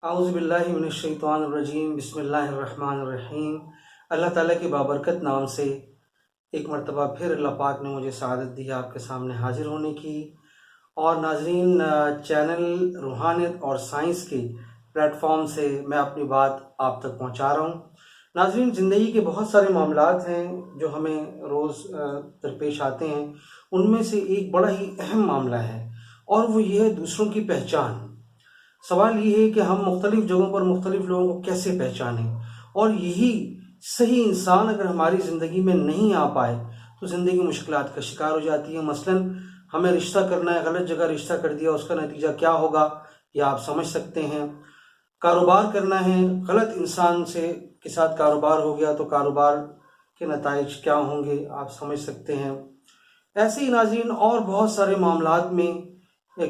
اعوذ باللہ من الشیطان الرجیم، بسم اللہ الرحمن الرحیم۔ اللہ تعالیٰ کے بابرکت نام سے ایک مرتبہ پھر اللہ پاک نے مجھے سعادت دی آپ کے سامنے حاضر ہونے کی۔ اور ناظرین، چینل روحانیت اور سائنس کے پلیٹ فارم سے میں اپنی بات آپ تک پہنچا رہا ہوں۔ ناظرین، زندگی کے بہت سارے معاملات ہیں جو ہمیں روز درپیش آتے ہیں، ان میں سے ایک بڑا ہی اہم معاملہ ہے اور وہ یہ ہے دوسروں کی پہچان۔ سوال یہ ہے کہ ہم مختلف جگہوں پر مختلف لوگوں کو کیسے پہچانیں، اور یہی صحیح انسان اگر ہماری زندگی میں نہیں آ پائے تو زندگی مشکلات کا شکار ہو جاتی ہے۔ مثلا ہمیں رشتہ کرنا ہے، غلط جگہ رشتہ کر دیا، اس کا نتیجہ کیا ہوگا یہ آپ سمجھ سکتے ہیں۔ کاروبار کرنا ہے، غلط انسان کے ساتھ کاروبار ہو گیا تو کاروبار کے نتائج کیا ہوں گے آپ سمجھ سکتے ہیں۔ ایسے ہی ناظرین اور بہت سارے معاملات میں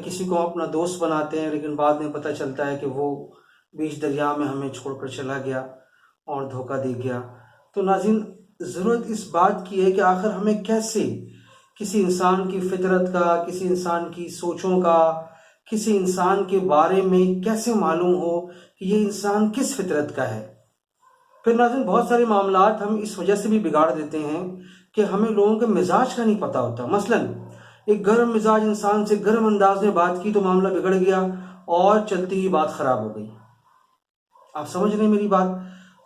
کسی کو اپنا دوست بناتے ہیں، لیکن بعد میں پتہ چلتا ہے کہ وہ بیچ دریا میں ہمیں چھوڑ کر چلا گیا اور دھوکہ دے گیا۔ تو ناظرین، ضرورت اس بات کی ہے کہ آخر ہمیں کیسے کسی انسان کی فطرت کا، کسی انسان کی سوچوں کا، کسی انسان کے بارے میں کیسے معلوم ہو کہ یہ انسان کس فطرت کا ہے۔ پھر ناظرین، بہت سارے معاملات ہم اس وجہ سے بھی بگاڑ دیتے ہیں کہ ہمیں لوگوں کے مزاج کا نہیں پتہ ہوتا۔ مثلا ایک گرم مزاج انسان سے گرم انداز میں بات کی تو معاملہ بگڑ گیا اور چلتی ہی بات خراب ہو گئی۔ آپ سمجھ رہے ہیں میری بات؟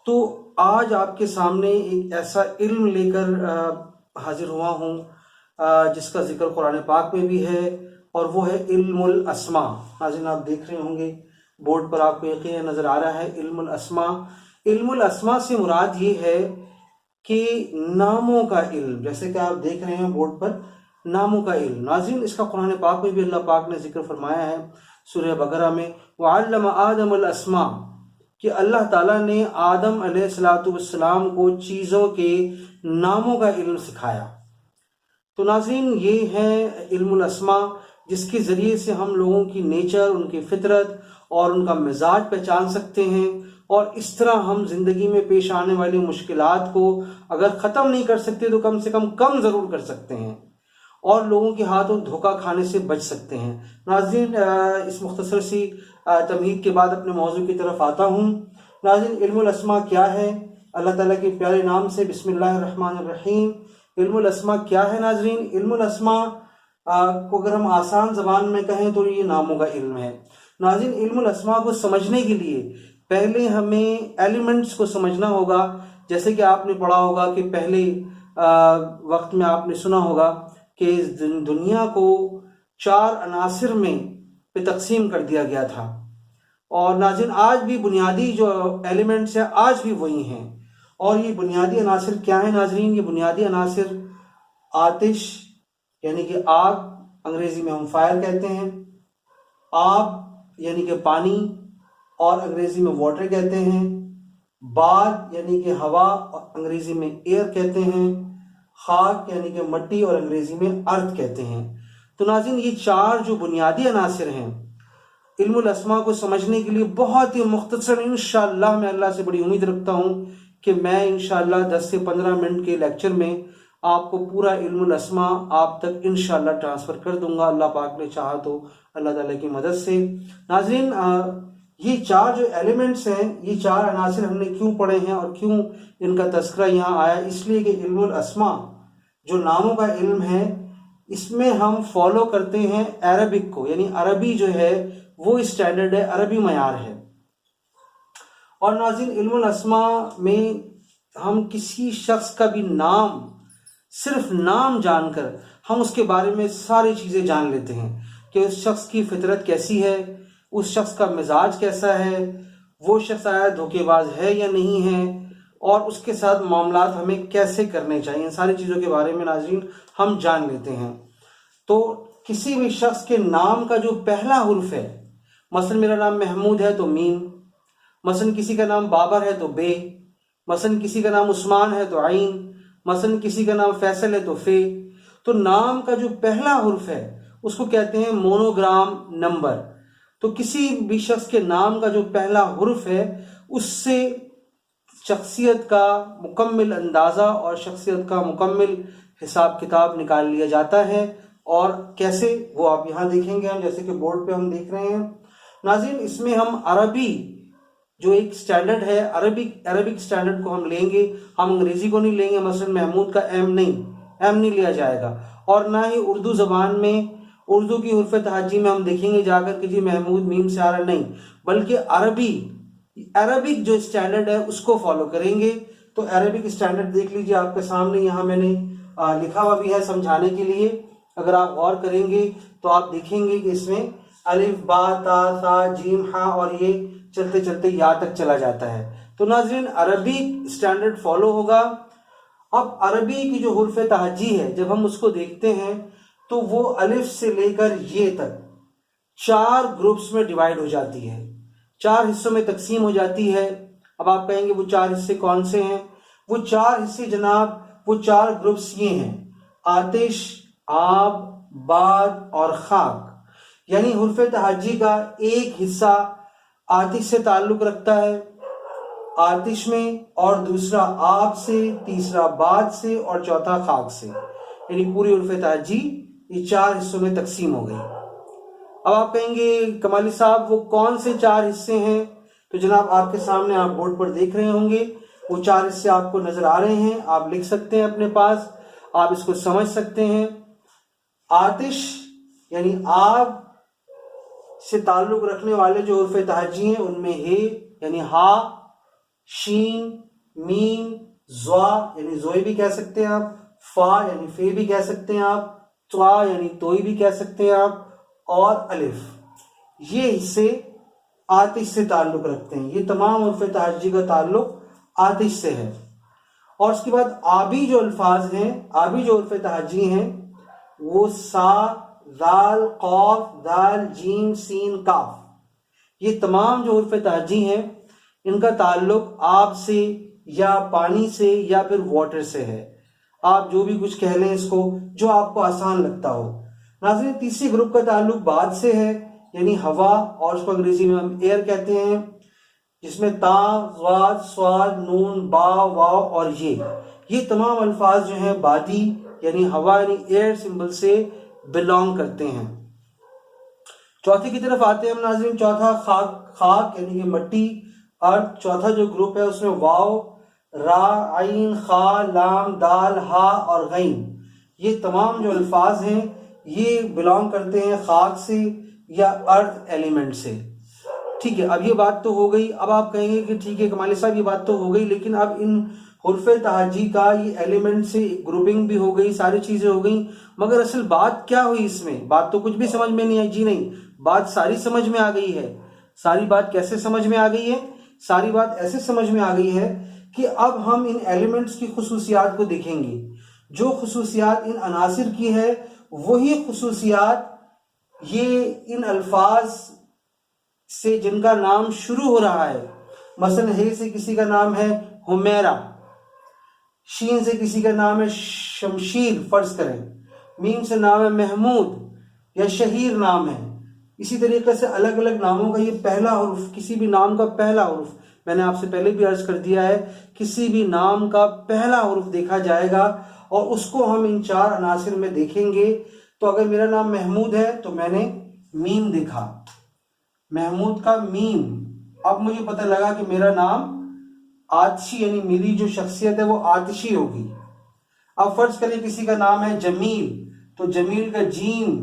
تو آج آپ کے سامنے ایک ایسا علم لے کر حاضر ہوا ہوں جس کا ذکر قرآن پاک میں بھی ہے، اور وہ ہے علم الاسماء۔ ناظرین، آپ دیکھ رہے ہوں گے بورڈ پر آپ کو یقیناً نظر آ رہا ہے علم الاسماء۔ علم الاسماء سے مراد یہ ہے کہ ناموں کا علم، جیسے کہ آپ دیکھ رہے ہیں بورڈ پر ناموں کا علم۔ ناظرین، اس کا قرآن پاک میں بھی اللہ پاک نے ذکر فرمایا ہے سورہ بقرہ میں، وَعَلَّمَ آدَمَ الْأَسْمَاءَ، کہ اللہ تعالیٰ نے آدم علیہ السلام کو چیزوں کے ناموں کا علم سکھایا۔ تو ناظرین، یہ ہے علم الاسماء، جس کے ذریعے سے ہم لوگوں کی نیچر، ان کی فطرت اور ان کا مزاج پہچان سکتے ہیں، اور اس طرح ہم زندگی میں پیش آنے والی مشکلات کو اگر ختم نہیں کر سکتے تو کم سے کم ضرور کر سکتے ہیں، اور لوگوں کے ہاتھوں دھوکہ کھانے سے بچ سکتے ہیں۔ ناظرین، اس مختصر سی تمہید کے بعد اپنے موضوع کی طرف آتا ہوں۔ ناظرین، علم الاسماء کیا ہے؟ اللہ تعالیٰ کے پیارے نام سے بسم اللہ الرحمن الرحیم۔ علم الاسماء کیا ہے ناظرین؟ علم الاسماء کو اگر ہم آسان زبان میں کہیں تو یہ ناموں کا علم ہے۔ ناظرین، علم الاسماء کو سمجھنے کے لیے پہلے ہمیں ایلیمنٹس کو سمجھنا ہوگا۔ جیسے کہ آپ نے پڑھا ہوگا کہ پہلے وقت میں آپ نے سنا ہوگا کہ دنیا کو 4 عناصر میں پہ تقسیم کر دیا گیا تھا، اور ناظرین آج بھی بنیادی جو ایلیمنٹس ہیں آج بھی وہی ہیں۔ اور یہ بنیادی عناصر کیا ہیں ناظرین؟ یہ بنیادی عناصر آتش یعنی کہ آگ، انگریزی میں ہم فائر کہتے ہیں، آب یعنی کہ پانی اور انگریزی میں واٹر کہتے ہیں، باد یعنی کہ ہوا اور انگریزی میں ایئر کہتے ہیں، خاک یعنی کہ مٹی اور انگریزی میں ارتھ کہتے ہیں۔ تو ناظرین، یہ 4 جو بنیادی عناصر ہیں علم الاسماء کو سمجھنے کے لیے بہت ہی مختصر، انشاءاللہ میں اللہ سے بڑی امید رکھتا ہوں کہ میں انشاءاللہ 10 سے 15 منٹ کے لیکچر میں آپ کو پورا علم الاسماء آپ تک انشاءاللہ ٹرانسفر کر دوں گا، اللہ پاک نے چاہا تو اللہ تعالیٰ کی مدد سے۔ ناظرین، یہ 4 جو ایلیمنٹس ہیں، یہ 4 عناصر ہم نے کیوں پڑھے ہیں اور کیوں ان کا تذکرہ یہاں آیا؟ اس لیے کہ علم الاسماء جو ناموں کا علم ہے، اس میں ہم فالو کرتے ہیں عربک کو، یعنی عربی جو ہے وہ اسٹینڈرڈ ہے، عربی معیار ہے۔ اور ناظرین، علم الاسماء میں ہم کسی شخص کا بھی نام، صرف نام جان کر ہم اس کے بارے میں ساری چیزیں جان لیتے ہیں کہ اس شخص کی فطرت کیسی ہے، اس شخص کا مزاج کیسا ہے، وہ شخص آیا دھوکے باز ہے یا نہیں ہے، اور اس کے ساتھ معاملات ہمیں کیسے کرنے چاہیے، ان ساری چیزوں کے بارے میں ناظرین ہم جان لیتے ہیں۔ تو کسی بھی شخص کے نام کا جو پہلا حرف ہے، مثلا میرا نام محمود ہے تو میم، مثلا کسی کا نام بابر ہے تو بے، مثلا کسی کا نام عثمان ہے تو عین، مثلا کسی کا نام فیصل ہے تو فے۔ تو نام کا جو پہلا حرف ہے اس کو کہتے ہیں مونوگرام نمبر۔ تو کسی بھی شخص کے نام کا جو پہلا حرف ہے اس سے شخصیت کا مکمل اندازہ اور شخصیت کا مکمل حساب کتاب نکال لیا جاتا ہے۔ اور کیسے، وہ آپ یہاں دیکھیں گے، ہم جیسے کہ بورڈ پہ ہم دیکھ رہے ہیں۔ ناظرین اس میں ہم عربی جو ایک سٹینڈرڈ ہے، عربک سٹینڈرڈ کو ہم لیں گے، ہم انگریزی کو نہیں لیں گے. مثلا محمود کا ایم نہیں لیا جائے گا، اور نہ ہی اردو زبان میں اردو کی حروف تہجی میں ہم دیکھیں گے جا کر کہ جی محمود میم سے آ رہا، نہیں، بلکہ عربک جو سٹینڈرڈ ہے اس کو فالو کریں گے. تو عربک سٹینڈرڈ دیکھ لیجئے آپ کے سامنے، یہاں میں نے لکھا ہوا بھی ہے سمجھانے کے لیے. اگر آپ غور کریں گے تو آپ دیکھیں گے کہ اس میں الف با تا ثا جیم ہا اور یہ چلتے چلتے یا تک چلا جاتا ہے. تو ناظرین عربی سٹینڈرڈ فالو ہوگا. اب عربی کی جو حروف تہجی ہے جب ہم اس کو دیکھتے ہیں تو وہ الف سے لے کر یہ تک 4 گروپس میں ڈیوائیڈ ہو جاتی ہے، 4 حصوں میں تقسیم ہو جاتی ہے. اب آپ کہیں گے وہ 4 حصے کون سے ہیں؟ وہ 4 حصے جناب، وہ 4 گروپس یہ ہیں: آتش، آب، باد اور خاک. یعنی حروف تہجی کا ایک حصہ آتش سے تعلق رکھتا ہے، آتش میں، اور دوسرا آب سے، تیسرا باد سے اور چوتھا خاک سے. یعنی پوری حروف تہجی یہ 4 حصوں میں تقسیم ہو گئی. اب آپ کہیں گے کمالی صاحب وہ کون سے 4 حصے ہیں؟ تو جناب آپ کے سامنے آپ بورڈ پر دیکھ رہے ہوں گے، وہ 4 حصے آپ کو نظر آ رہے ہیں، آپ لکھ سکتے ہیں اپنے پاس، آپ اس کو سمجھ سکتے ہیں. آتش یعنی آب سے تعلق رکھنے والے جو حروف تہجی ہیں ان میں ہے یعنی ہا، شین، میم، زوا یعنی زوئی بھی کہہ سکتے ہیں آپ، فا یعنی فے بھی کہہ سکتے ہیں آپ، توا یعنی توئی بھی کہہ سکتے ہیں آپ، اور الف. یہ حصے آتش سے تعلق رکھتے ہیں. یہ تمام حروف تہجی کا تعلق آتش سے ہے. اور اس کے بعد آبی جو الفاظ ہیں، آبی جو حروف تہجی ہیں وہ سا، ذال، قاف، دال، جیم، سین، کاف. یہ تمام جو حروف تہجی ہیں ان کا تعلق آب سے یا پانی سے یا پھر واٹر سے ہے. آپ جو بھی کچھ کہہ لیں اس کو، جو آپ کو آسان لگتا ہو. ناظرین تیسری گروپ کا تعلق باد سے ہے، یعنی ہوا، اور اس کو انگریزی میں ہم ایئر کہتے ہیں، جس میں تا، ضاد، صاد، نون، با، واو اور یہ تمام الفاظ جو ہیں بادی یعنی ہوا یعنی ایئر سمبل سے بلانگ کرتے ہیں. چوتھے کی طرف آتے ہیں ہم ناظرین. چوتھا خاک یعنی کہ مٹی. اور چوتھا جو گروپ ہے اس میں واو، را، عین، خا، لام، دال، ہا اور غین، یہ تمام جو الفاظ ہیں یہ بلانگ کرتے ہیں خاک سے یا ارتھ ایلیمنٹ سے. ٹھیک ہے، اب یہ بات تو ہو گئی. اب آپ کہیں گے کہ ٹھیک ہے کمالی صاحب یہ بات تو ہو گئی، لیکن اب ان حروف تہجی کا یہ ایلیمنٹ سے گروپنگ بھی ہو گئی، ساری چیزیں ہو گئیں، مگر اصل بات کیا ہوئی اس میں؟ بات تو کچھ بھی سمجھ میں نہیں آئی. جی نہیں، بات ساری سمجھ میں آ گئی ہے. ساری بات کیسے سمجھ میں آ گئی ہے؟ ساری بات ایسے سمجھ میں آ گئی ہے کہ اب ہم ان ایلیمنٹس کی خصوصیات کو دیکھیں گے. جو خصوصیات ان عناصر کی ہے وہی خصوصیات یہ ان الفاظ سے جن کا نام شروع ہو رہا ہے. مثلا ہے سے کسی کا نام ہے حمیرہ، شین سے کسی کا نام ہے شمشیر فرض کریں، میم سے نام ہے محمود یا شہیر نام ہے. اسی طریقے سے الگ الگ ناموں کا یہ پہلا حرف، کسی بھی نام کا پہلا حرف، میں نے آپ سے پہلے بھی عرض کر دیا ہے، کسی بھی نام کا پہلا حرف دیکھا جائے گا اور اس کو ہم ان 4 عناصر میں دیکھیں گے. تو اگر میرا نام محمود ہے تو میں نے میم دیکھا، محمود کا میم. اب مجھے پتہ لگا کہ میرا نام آتشی یعنی میری جو شخصیت ہے وہ آتشی ہوگی. اب فرض کریں کسی کا نام ہے جمیل، تو جمیل کا جیم،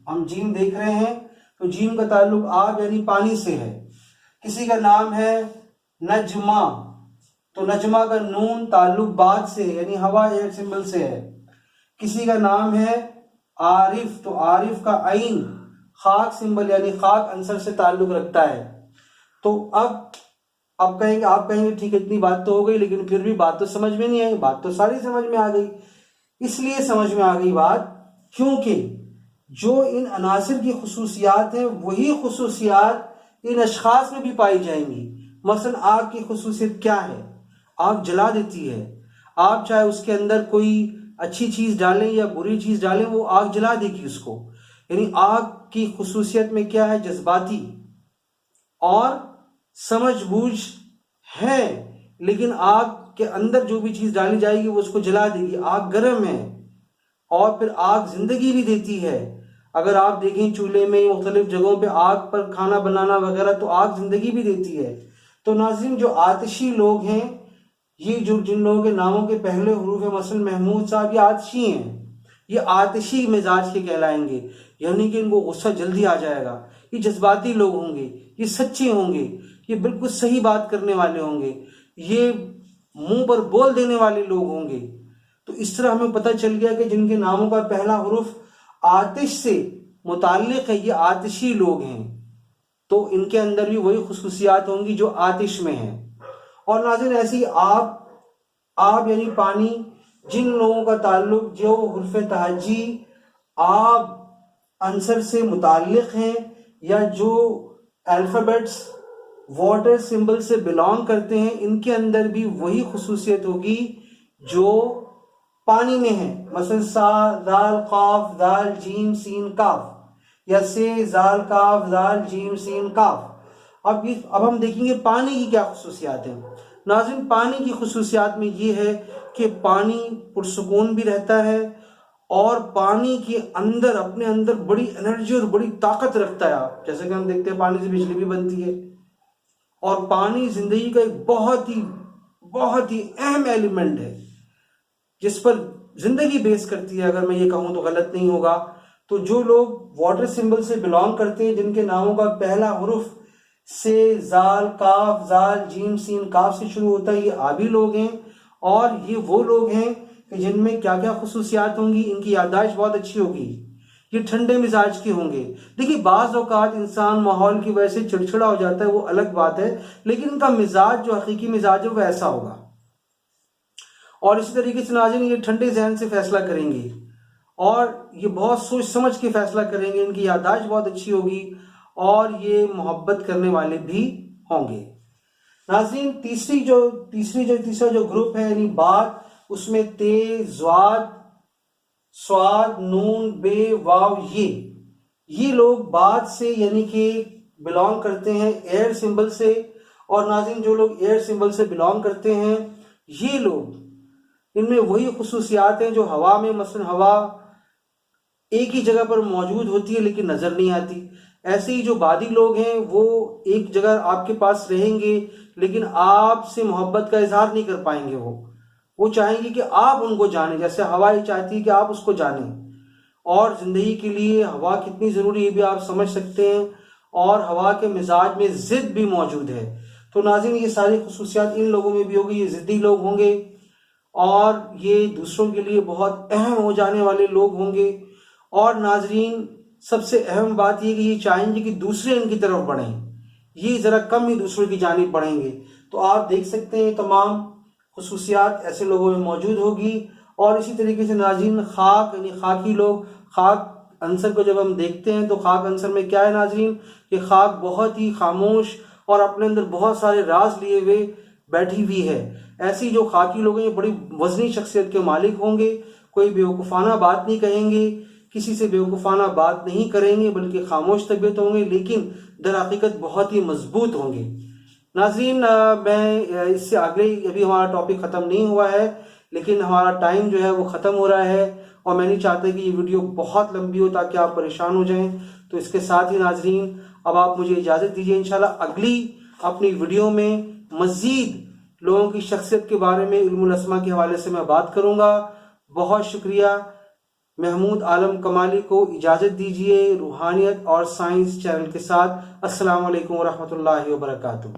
ہم جیم دیکھ رہے ہیں تو جیم کا تعلق آب یعنی پانی سے ہے. کسی کا نام ہے نجمہ، تو نجمہ کا نون تعلق باد سے یعنی ہوا ایک سمبل سے ہے. کسی کا نام ہے عارف، تو عارف کا عین خاک سمبل یعنی خاک عنصر سے تعلق رکھتا ہے. تو اب کہیں گے، آپ کہیں گے ٹھیک ہے اتنی بات تو ہو گئی، لیکن پھر بھی بات تو سمجھ میں نہیں آئی. بات تو ساری سمجھ میں آ گئی. اس لیے سمجھ میں آ گئی بات کیونکہ جو ان عناصر کی خصوصیات ہیں وہی خصوصیات ان اشخاص میں بھی پائی جائیں گی. مثلا آگ کی خصوصیت کیا ہے؟ آگ جلا دیتی ہے. آپ چاہے اس کے اندر کوئی اچھی چیز ڈالیں یا بری چیز ڈالیں وہ آگ جلا دے گی اس کو. یعنی آگ کی خصوصیت میں کیا ہے؟ جذباتی اور سمجھ بوجھ ہے، لیکن آگ کے اندر جو بھی چیز ڈالی جائے گی وہ اس کو جلا دے گی. آگ گرم ہے اور پھر آگ زندگی بھی دیتی ہے. اگر آپ دیکھیں چولہے میں مختلف جگہوں پہ آگ پر کھانا بنانا وغیرہ، تو آگ زندگی بھی دیتی ہے۔ تو ناظرین، جو آتشی لوگ ہیں، یہ جن لوگوں کے ناموں کے پہلے حروف ہیں، مثلا محمود صاحب، یہ آتشی ہیں، یہ آتشی مزاج کے کہلائیں گے، یعنی کہ ان کو غصہ جلدی آ جائے گا۔ یہ جذباتی لوگ ہوں گے، یہ سچے ہوں گے، یہ بالکل صحیح بات کرنے والے ہوں گے، یہ منہ پر بول دینے والے لوگ ہوں گے۔ تو اس طرح ہمیں پتہ چل گیا کہ جن کے ناموں کا پہلا حرف آتش سے متعلق ہے، یہ آتشی لوگ ہیں، تو ان کے اندر بھی وہی خصوصیات ہوں گی جو آتش میں ہیں۔ اور ناظرین، ایسی آب یعنی پانی، جن لوگوں کا تعلق جو حرف تہجی آب عنصر سے متعلق ہیں، یا جو الفابیٹس واٹر سمبل سے بلانگ کرتے ہیں، ان کے اندر بھی وہی خصوصیت ہوگی جو پانی میں ہے۔ مثلا سا، دال، قاف، دال، جیم، سین، کاف، یا سے، زال، کاف، دال، جیم، سین، کاف۔ اب ہم دیکھیں گے پانی کی کیا خصوصیات ہیں۔ ناظرین، پانی کی خصوصیات میں یہ ہے کہ پانی پرسکون بھی رہتا ہے، اور پانی کے اندر اپنے اندر بڑی انرجی اور بڑی طاقت رکھتا ہے۔ جیسے کہ ہم دیکھتے ہیں پانی سے بجلی بھی بنتی ہے، اور پانی زندگی کا ایک بہت ہی اہم ایلیمنٹ ہے جس پر زندگی بیس کرتی ہے، اگر میں یہ کہوں تو غلط نہیں ہوگا۔ تو جو لوگ واٹر سمبل سے بلانگ کرتے ہیں، جن کے ناموں کا پہلا حرف سے، زال، کاف، زال، جیم، سین، کاف سے شروع ہوتا ہے، یہ آبی لوگ ہیں۔ اور یہ وہ لوگ ہیں کہ جن میں کیا کیا خصوصیات ہوں گی، ان کی یادداشت بہت اچھی ہوگی، یہ ٹھنڈے مزاج کے ہوں گے۔ دیکھیے، بعض اوقات انسان ماحول کی وجہ سے چڑچڑا ہو جاتا ہے، وہ الگ بات ہے، لیکن ان کا مزاج جو حقیقی مزاج ہے وہ ایسا ہوگا۔ اور اسی طریقے سے ناظرین، یہ ٹھنڈے ذہن سے فیصلہ کریں گے، اور یہ بہت سوچ سمجھ کے فیصلہ کریں گے، ان کی یادداشت بہت اچھی ہوگی، اور یہ محبت کرنے والے بھی ہوں گے۔ ناظرین، تیسرا جو گروپ ہے یعنی بعد، اس میں تے، زواد، سواد، نون، بے، واو، یہ لوگ بعد سے یعنی کہ بلانگ کرتے ہیں ایئر سمبل سے۔ اور ناظرین، جو لوگ ایئر سمبل سے بلانگ کرتے ہیں، یہ لوگ، ان میں وہی خصوصیات ہیں جو ہوا میں، مثلا ہوا ایک ہی جگہ پر موجود ہوتی ہے لیکن نظر نہیں آتی، ایسے ہی جو بادی لوگ ہیں وہ ایک جگہ آپ کے پاس رہیں گے لیکن آپ سے محبت کا اظہار نہیں کر پائیں گے، وہ چاہیں گے کہ آپ ان کو جانیں، جیسے ہوا ہی چاہتی ہے کہ آپ اس کو جانیں۔ اور زندگی کے لیے ہوا کتنی ضروری ہے بھی آپ سمجھ سکتے ہیں، اور ہوا کے مزاج میں ضد بھی موجود ہے۔ تو ناظرین، یہ ساری خصوصیات ان لوگوں میں بھی ہوگی، یہ ضدی لوگ ہوں گے، اور یہ دوسروں کے لیے بہت اہم ہو جانے والے لوگ ہوں گے۔ اور ناظرین، سب سے اہم بات یہ کہ یہ چاہیں گے کہ دوسرے ان کی طرف بڑھیں، یہ ذرا کم ہی دوسروں کی جانب بڑھیں گے۔ تو آپ دیکھ سکتے ہیں تمام خصوصیات ایسے لوگوں میں موجود ہوگی۔ اور اسی طریقے سے ناظرین، خاک یعنی خاکی لوگ، خاک عنصر کو جب ہم دیکھتے ہیں تو خاک عنصر میں کیا ہے ناظرین، کہ خاک بہت ہی خاموش اور اپنے اندر بہت سارے راز لیے ہوئے بیٹھی ہوئی ہے۔ ایسی جو خاکی لوگ ہیں بڑی وزنی شخصیت کے مالک ہوں گے، کوئی بیوقوفانہ بات نہیں کہیں گے، کسی سے بیوقوفانہ بات نہیں کریں گے، بلکہ خاموش طبیعت ہوں گے، لیکن در حقیقت بہت ہی مضبوط ہوں گے۔ ناظرین، میں اس سے آگے ابھی ہمارا ٹاپک ختم نہیں ہوا ہے، لیکن ہمارا ٹائم جو ہے وہ ختم ہو رہا ہے، اور میں نہیں چاہتا کہ یہ ویڈیو بہت لمبی ہو تاکہ آپ پریشان ہو جائیں۔ تو اس کے ساتھ ہی ناظرین، اب آپ مجھے اجازت دیجیے، انشاءاللہ اگلی اپنی ویڈیو میں مزید لوگوں کی شخصیت کے بارے میں علم الاسماء کے حوالے سے میں بات کروں گا۔ بہت شکریہ۔ محمود عالم کمالی کو اجازت دیجیے روحانیت اور سائنس چینل کے ساتھ۔ السلام علیکم ورحمۃ اللہ وبرکاتہ۔